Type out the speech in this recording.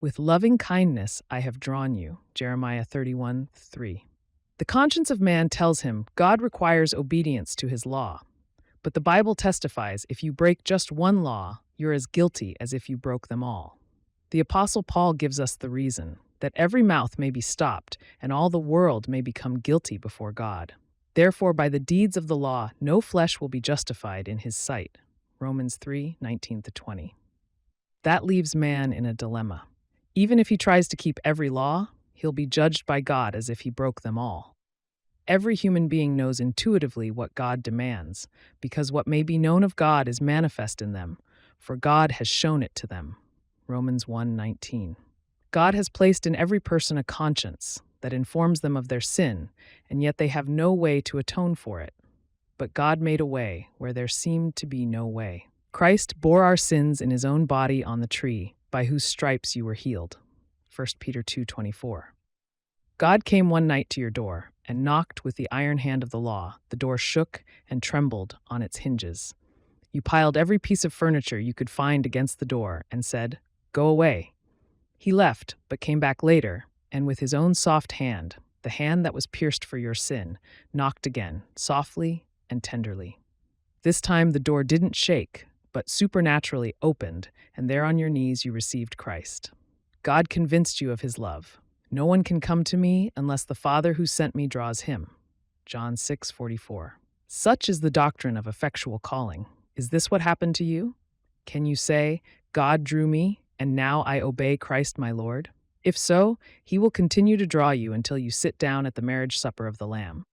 With loving kindness I have drawn you. Jeremiah 31:3. The conscience of man tells him God requires obedience to his law. But the Bible testifies if you break just one law, you're as guilty as if you broke them all. The Apostle Paul gives us the reason, that every mouth may be stopped and all the world may become guilty before God. Therefore, by the deeds of the law, no flesh will be justified in his sight. Romans 3:19-20. That leaves man in a dilemma. Even if he tries to keep every law, he'll be judged by God as if he broke them all. Every human being knows intuitively what God demands, because what may be known of God is manifest in them, for God has shown it to them. Romans 1:19. God has placed in every person a conscience that informs them of their sin, and yet they have no way to atone for it. But God made a way where there seemed to be no way. Christ bore our sins in his own body on the tree, by whose stripes you were healed. 1 Peter 2:24. God came one night to your door and knocked with the iron hand of the law. The door shook and trembled on its hinges. You piled every piece of furniture you could find against the door and said, "Go away." He left, but came back later, and with his own soft hand, the hand that was pierced for your sin, knocked again, softly and tenderly. This time the door didn't shake, but supernaturally opened, and there on your knees you received Christ. God convinced you of his love. No one can come to me unless the Father who sent me draws him. John 6:44. Such is the doctrine of effectual calling. Is this what happened to you? Can you say, God drew me, and now I obey Christ my Lord? If so, he will continue to draw you until you sit down at the marriage supper of the Lamb.